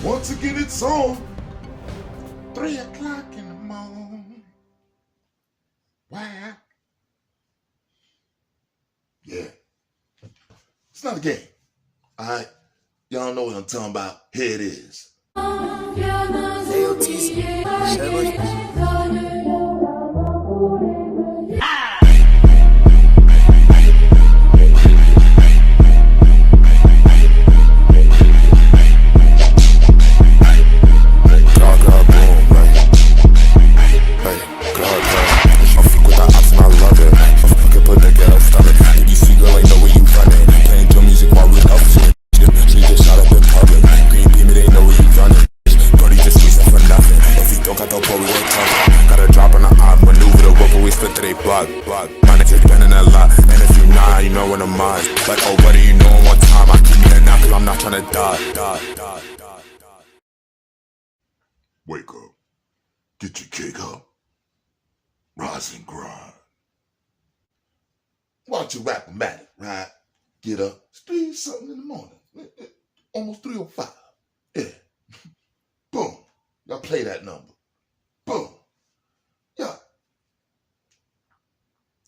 Once again, it's on 3 o'clock in the morning. Wow. Yeah. It's not a game. All right. Y'all know what I'm talking about. Here it is. Like, oh, what do you know in one time? I keep me a knock cause I'm not trying to die. Wake up. Get your kick up. Rise and grind. Watch your Rapamatic, right? Get up. It's 3 something in the morning. Almost 3:05. Yeah. Boom. Y'all play that number. Boom. Yeah.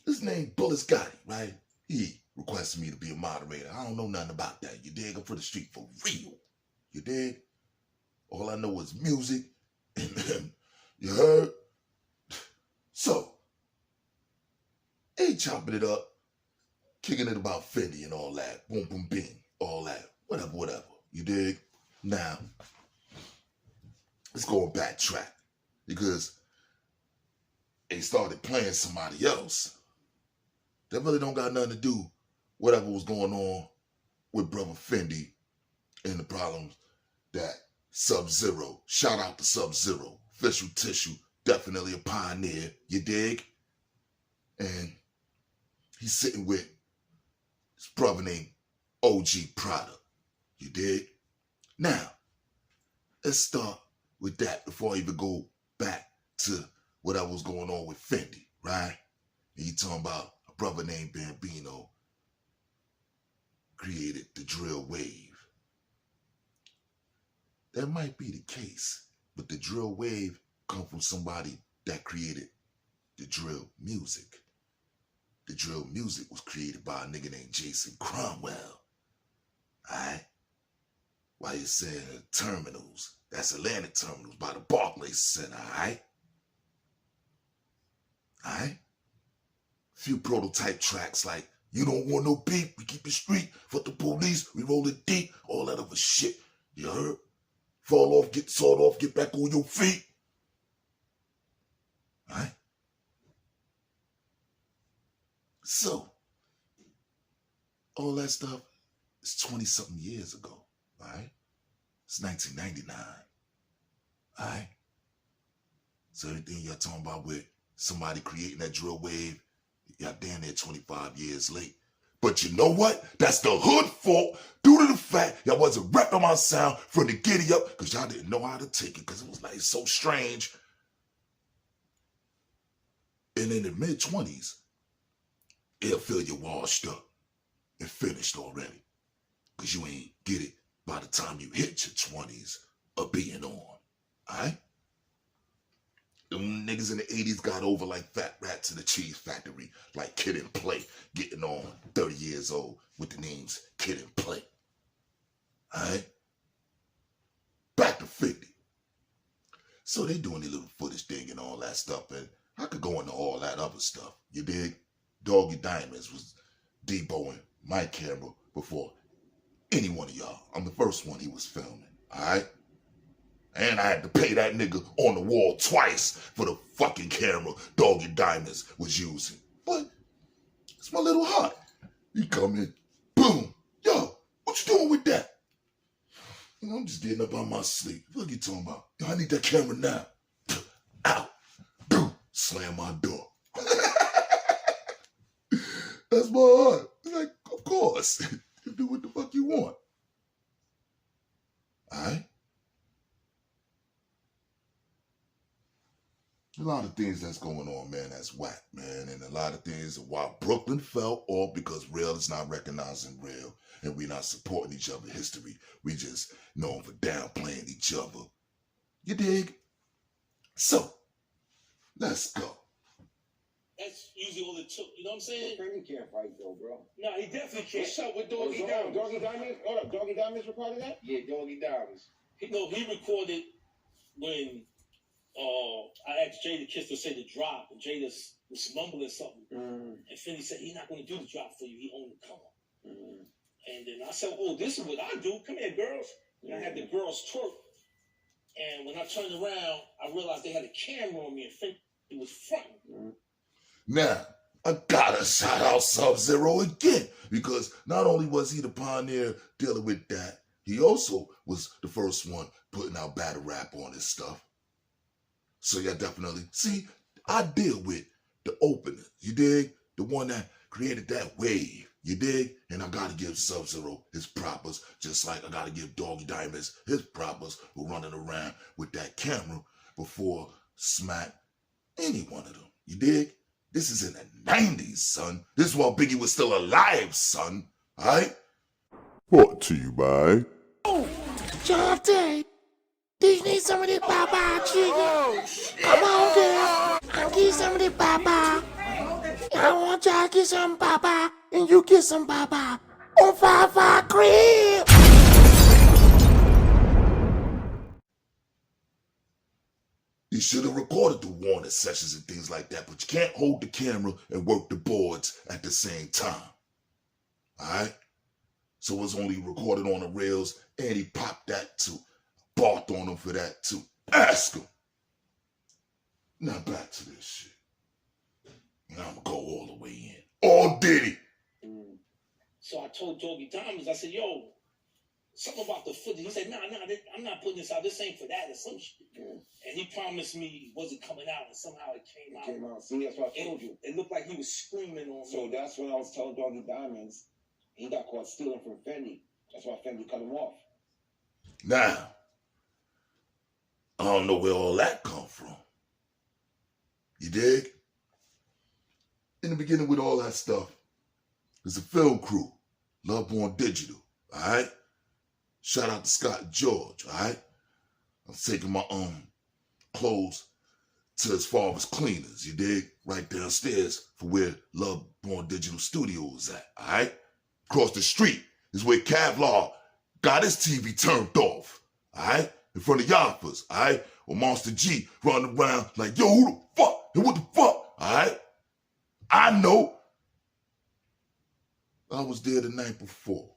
His name Bullets Gotti, right? He requested me to be a moderator. I don't know nothing about that. You dig? I'm for the street for real. You dig? All I know is music. And you heard? So, ain't chopping it up, kicking it about Fendi and all that. Boom, boom, bing, all that. Whatever. You dig? Now, let's go on backtrack. Because they started playing somebody else. That really don't got nothing to do whatever was going on with brother Fendi and the problems that Sub-Zero, shout out to Sub-Zero, official tissue, definitely a pioneer, you dig? And he's sitting with his brother named OG Prada, you dig? Now, let's start with that before I even go back to whatever was going on with Fendi, right? And you talking about a brother named Bambino created the drill wave. That might be the case, but the drill wave come from somebody that created the drill music. The drill music was created by a nigga named Jason Cromwell. Alright? While you're saying terminals, that's Atlantic Terminals by the Barclays Center, alright? Alright? Few prototype tracks like You Don't Want No Beef, We Keep It Street, Fuck the Police, We Roll It Deep, all that other shit. You heard? Fall off, get sawed off, get back on your feet. Alright? So, all that stuff is 20-something years ago. Alright? It's 1999. Alright? So everything y'all talking about with somebody creating that drill wave, y'all damn near 25 years late. But you know what? That's the hood fault due to the fact y'all wasn't repping my sound from the giddy up because y'all didn't know how to take it because it was like so strange. And in the mid-20s, it'll feel you washed up and finished already because you ain't get it by the time you hit your 20s of being on. Alright? Them niggas in the 80s got over like fat rats in the cheese factory, like Kid and Play, getting on 30 years old with the names Kid and Play. Alright? Back to 50. So they doing their little footage thing and all that stuff, and I could go into all that other stuff. You dig? Doggie Diamonds was deboing my camera before any one of y'all. I'm the first one he was filming. Alright? And I had to pay that nigga on the wall twice for the fucking camera Doggie Diamonds was using. But it's my little heart. He come in, boom. Yo, what you doing with that? You know, I'm just getting up out my sleep. What you talking about? Yo, I need that camera now. Out. Boom. Slam my door. That's my heart. Like, of course. You do what the fuck you want. Alright? A lot of things that's going on, man, that's whack, man. And a lot of things why Brooklyn fell off because real is not recognizing real. And we not supporting each other's history. We just known for downplaying each other. You dig? So, let's go. That's usually all it took. You know what I'm saying? Fendi can't fight though, bro. No, he definitely can't. What's up with Doggie Diamonds? Doggie Diamonds? Hold up, Doggie Diamonds recorded that? Yeah, Doggie Diamonds. He recorded when I asked Jada Kiss to say the drop, and Jada was mumbling something. And Fendi said, he's not going to do the drop for you. He only come up. And then I said, oh, this is what I do. Come here, girls. And I had the girls twerk. And when I turned around, I realized they had a camera on me, and Fendi was fronting. Now, I gotta shout out Sub-Zero again, because not only was he the pioneer dealing with that, he also was the first one putting out battle rap on his stuff. So yeah, definitely. See, I deal with the opener, you dig? The one that created that wave, you dig? And I gotta give Sub-Zero his propers, just like I gotta give Doggie Diamonds his propers for running around with that camera before Smack any one of them, you dig? This is in the 90s, son. This is while Biggie was still alive, son. Alright? Brought to you by Job Day. Do you need some of this baba chicken? Come on, girl. I'll get some of this baba. I want y'all to get some baba, and you get some baba on 5-5 crib. You should have recorded the warning sessions and things like that, but you can't hold the camera and work the boards at the same time. Alright? So it was only recorded on the rails, and he popped that too. Barked on him for that too. Ask him. Now back to this shit. Now I'm gonna go all the way in. All Diddy. So I told Doggie Diamonds, I said, yo, something about the footage. He said, nah, I'm not putting this out. This ain't for that or some shit. And he promised me it wasn't coming out, and somehow it came out. Came out. See, that's what I told you. It looked like he was screaming on me. So that's when I was telling Doggie Diamonds, he got caught stealing from Fendi. That's why Fendi cut him off. Now, I don't know where all that come from. You dig? In the beginning with all that stuff, there's a film crew, Love Born Digital, all right? Shout out to Scott and George, all right? I'm taking my clothes to his father's cleaners, you dig? Right downstairs for where Love Born Digital Studio is at, all right? Across the street is where Kevlar got his TV turned off, all right? In front of Yaffas, all right? Or Monster G running around like, yo, who the fuck? And what the fuck, all right? I know. I was there the night before.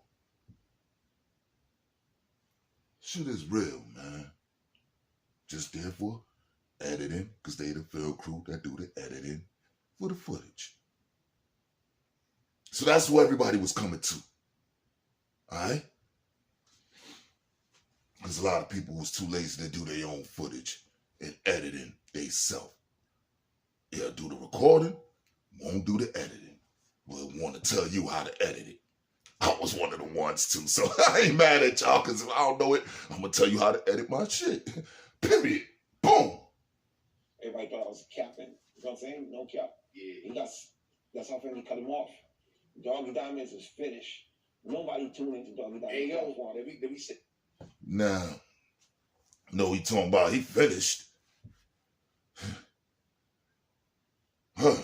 Shit is real, man. Just there for editing, because they the film crew that do the editing for the footage. So that's where everybody was coming to. Alright? Because a lot of people was too lazy to do their own footage and editing theyself. They'll do the recording, won't do the editing. Will want to tell you how to edit it. I was one of the ones too, so I ain't mad at y'all, because if I don't know it, I'm going to tell you how to edit my shit. Period. Boom. Everybody thought I was capping. You know what I'm saying? No cap. Yeah. That's how Fendi cut him off. Doggie Diamonds is finished. Nobody tuned into Doggie Diamonds. Hey, yo, let me say. Now, no, he talking about he finished. Huh.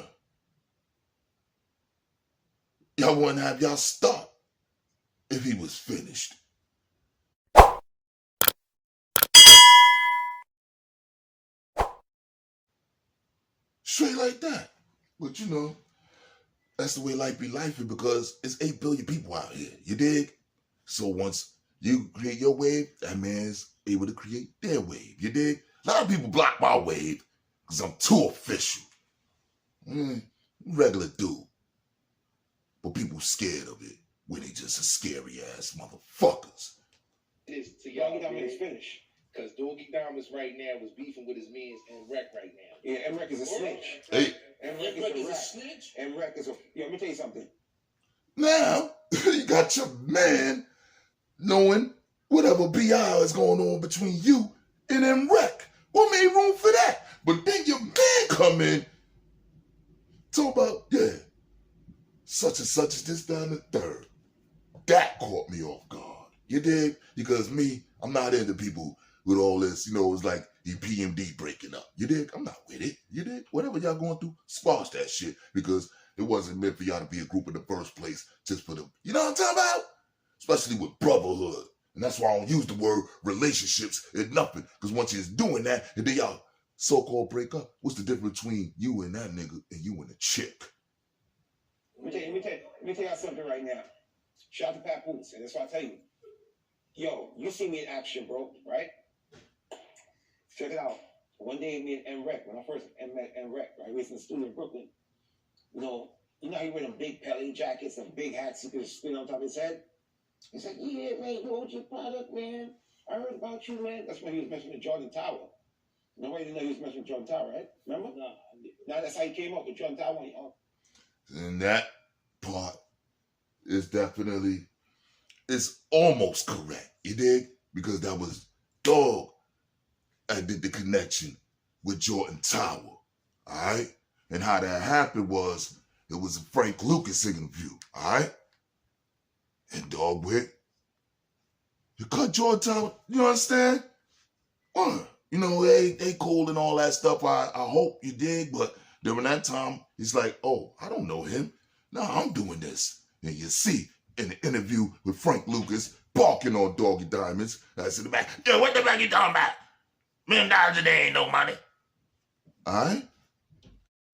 Y'all wouldn't have y'all stop if he was finished. Straight like that. But you know, that's the way life be lifing, because it's 8 billion people out here. You dig? So once you create your wave, that man's able to create their wave. You dig? A lot of people block my wave because I'm too official. Regular dude. But people scared of it when they just a scary ass motherfuckers. It is to y'all, Doggie Diamonds finished. because Doggie Diamonds right now is beefing with his mans MReck right now. Yeah, MReck is a snitch. Hey. MReck is a snitch. MReck is a... Yeah, let me tell you something. Now, you got your man knowing whatever BI is going on between you and MReck. What made room for that? But then your man come in, talk about, yeah, such and such is this, down the third. That caught me off guard. You dig? Because me, I'm not into people with all this, you know, it's like the PMD breaking up. You dig? I'm not with it. You dig? Whatever y'all going through, squash that shit, because it wasn't meant for y'all to be a group in the first place just for them. You know what I'm talking about? Especially with brotherhood. And that's why I don't use the word relationships and nothing. Because once you're doing that, and then y'all so-called break up, what's the difference between you and that nigga and you and a chick? Let me tell y'all something right now. Shout out to Papoose, and that's why I tell you. Yo, you see me in action, bro, right? Check it out. One day, me and MReck, when I first met MReck, right? We was in the studio in Brooklyn. You know how he wear them big Pele jackets and big hats he could spin on top of his head? He's like, yeah, man, you OG product, man. I heard about you, man. That's when he was messing with Jordan Tower. Nobody didn't know he was messing with Jordan Tower, right? Remember? No. Now that's how he came up with Jordan Tower. And that part is definitely, it's almost correct. You dig? Because that was Dog that did the connection with Jordan Tower. All right? And how that happened was, it was a Frank Lucas interview. All right? And Dog went, you cut Jordan Tower, you understand? You know, they cool and all that stuff. I hope you dig, but during that time, he's like, oh, I don't know him. No, I'm doing this. And you see, in the interview with Frank Lucas, barking on Doggie Diamonds, I said in the back, yo, what the fuck you talking about? $1 million a day ain't no money. All right?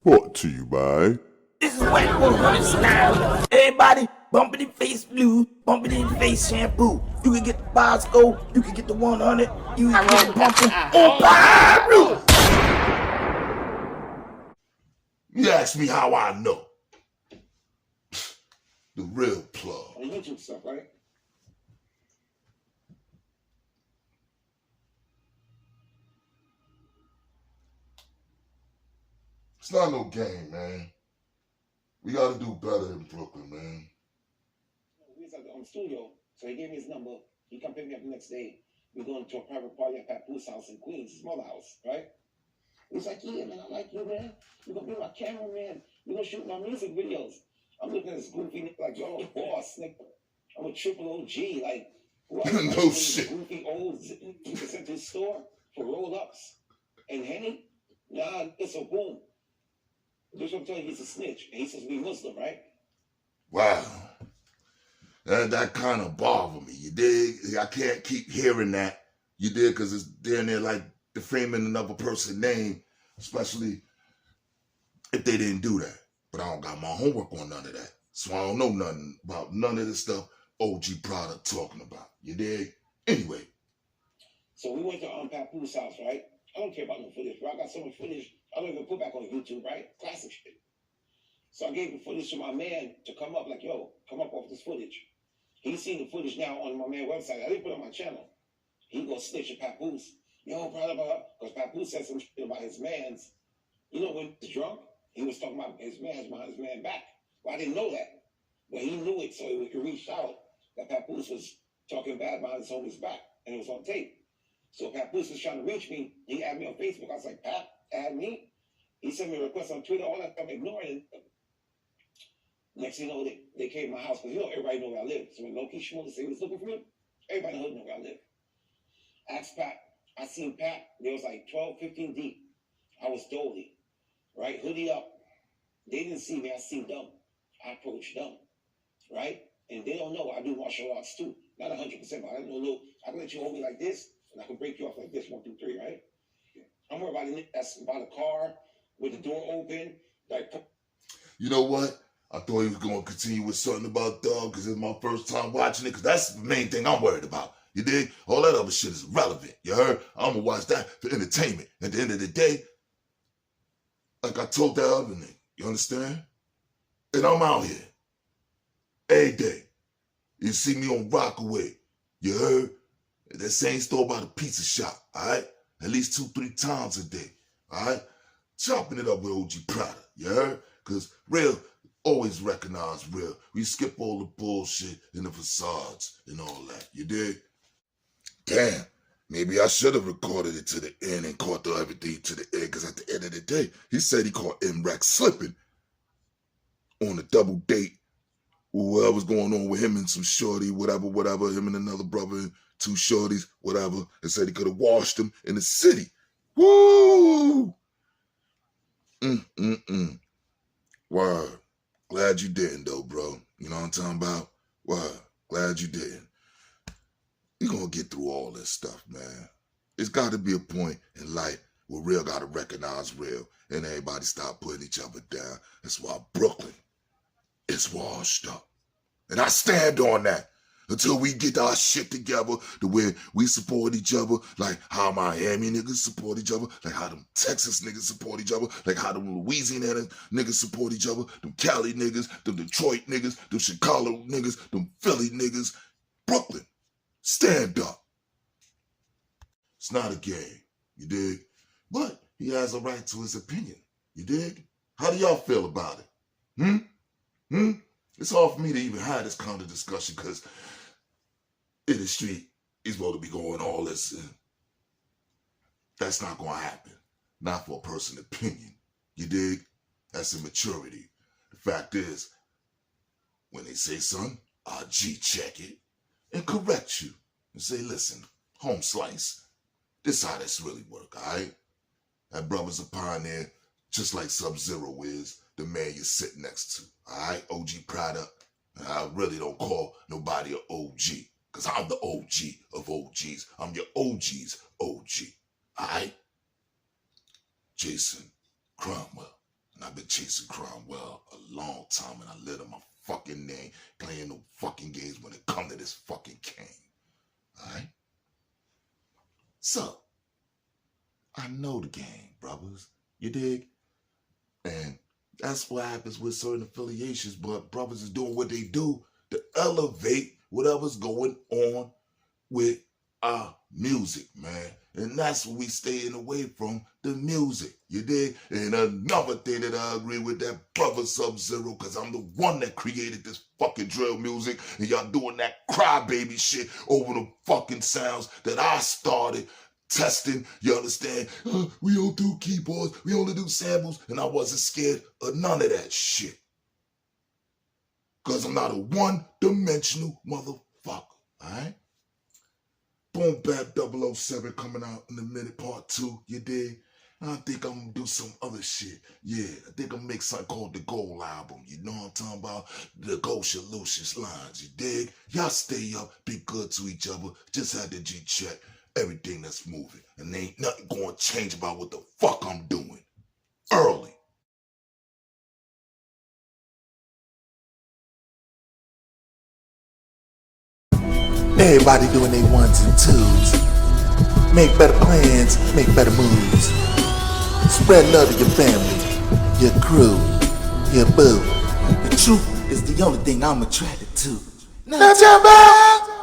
Brought to you by... This is Wet 100 style. Everybody bumping in face blue, bumping in face shampoo. You can get the Bosco, you can get the 100, you can get it bumping on Pyro. You ask me how I know. The real plug. On YouTube stuff, right? It's not no game, man. We gotta do better in Brooklyn, man. We was at the studio, so he gave me his number. He come pick me up the next day. We going to a private party at Papoose house in Queens, his mother house, right? He's like, yeah, man, I like you, man. You're gonna be my cameraman. You're gonna shoot my music videos. I'm looking at this goofy nigga like, yo, boss, nigga. I'm a triple OG, like, no shit. Goofy old you can send to the store for roll-ups and Henny. Nah, it's a boom. Just want to tell you, he's a snitch, and he's supposed to be Muslim, right? Wow. That kind of bothered me, you dig? I can't keep hearing that, you dig? Because it's down there like defaming another person's name, especially if they didn't do that. But I don't got my homework on none of that. So I don't know nothing about none of the stuff OG Product talking about, you dig? Anyway. So we went to Papoose house, right? I don't care about no footage, bro. I got so much footage I don't even put back on YouTube, right? Classic shit. So I gave the footage to my man to come up, like, yo, come up off this footage. He's seen the footage now on my man's website. I didn't put it on my channel. He goes snitch at Papoose. Yo, because Papoose said some shit about his man's. You know, when he was drunk, he was talking about his man's behind his man back. Well, I didn't know that. But he knew it, so he reached out that Papoose was talking bad behind his homie's back, and it was on tape. So Papoose was trying to reach me. He added me on Facebook. I was like, Pap, add me. He sent me a request on Twitter, all that stuff, ignoring it. Next thing you know, they came to my house, because you know everybody know where I live. So when Loki Schmoller said he was looking for me, everybody in the hood know where I live. Asked Pat. I seen Pat. There was like 12, 15 deep. I was dolly, right? Hoodie up. They didn't see me. I seen them. I approached them, right? And they don't know I do martial arts too. Not 100%, but I don't know. I can let you hold me like this, and I can break you off like this, 1, 2, 3, right? I'm worried about it. That's about a car with the door open. Like, you know what? I thought he was going to continue with something about Dog because it's my first time watching it, because that's the main thing I'm worried about. You dig? All that other shit is irrelevant. You heard? I'm going to watch that for entertainment. At the end of the day, like I told that other nigga, you understand? And I'm out here every day. You see me on Rockaway. You heard? That same store by the pizza shop, all right? At least 2, 3 times a day, all right? Chopping it up with OG Prada, you heard? Because real always recognize real. We skip all the bullshit and the facades and all that, you dig? Damn, Maybe I should have recorded it to the end and caught everything to the end, because at the end of the day, he said he caught MReck slipping on a double date. What was going on with him and some shorty, whatever, him and another brother and two shorties, whatever, and said he could have washed them in the city. Woo! Word. Glad you didn't, though, bro. You know what I'm talking about? Word. Glad you didn't. You're going to get through all this stuff, man. It's got to be a point in life where real got to recognize real and everybody stop putting each other down. That's why Brooklyn is washed up. And I stand on that until we get our shit together to where we support each other, like how Miami niggas support each other, like how them Texas niggas support each other, like how them Louisiana niggas support each other, them Cali niggas, them Detroit niggas, them Chicago niggas, them Philly niggas. Brooklyn, stand up. It's not a game, you dig? But he has a right to his opinion, you dig? How do y'all feel about it? It's hard for me to even have this kind of discussion because in the street, he's supposed to be going all this. That's not going to happen. Not for a person's opinion. You dig? That's immaturity. The fact is, when they say something, I'll G-check it and correct you and say, listen, home slice, this is how this really work, all right? That brother's a pioneer, just like Sub-Zero is the man you're sitting next to, all right? OG product. And I really don't call nobody an OG, because I'm the OG of OGs. I'm your OG's OG, all right? Jason Cromwell. And I've been chasing Cromwell a long time, and I lit him my fucking name, playing no fucking games when it come to this fucking king, all right? So, I know the game, brothers. You dig? And that's what happens with certain affiliations, but brothers is doing what they do to elevate whatever's going on with our music, man. And that's what we staying away from, the music, you dig? And another thing that I agree with that brother Sub-Zero, because I'm the one that created this fucking drill music, and y'all doing that crybaby shit over the fucking sounds that I started testing, you understand? We don't do keyboards, we only do samples, and I wasn't scared of none of that shit. Because I'm not a one-dimensional motherfucker, alright? Boom Bap 007 coming out in a minute, part 2, you dig? I think I'm gonna do some other shit. Yeah, I think I'm gonna make something called the Gold Album. You know what I'm talking about? The Gosha Lucius lines, you dig? Y'all stay up, be good to each other. Just had to G-check everything that's moving. And there ain't nothing gonna change about what the fuck I'm doing. Early. Everybody doing their ones and twos. Make better plans, make better moves. Spread love to your family, your crew, your boo. The truth is the only thing I'm attracted to. Now jump out!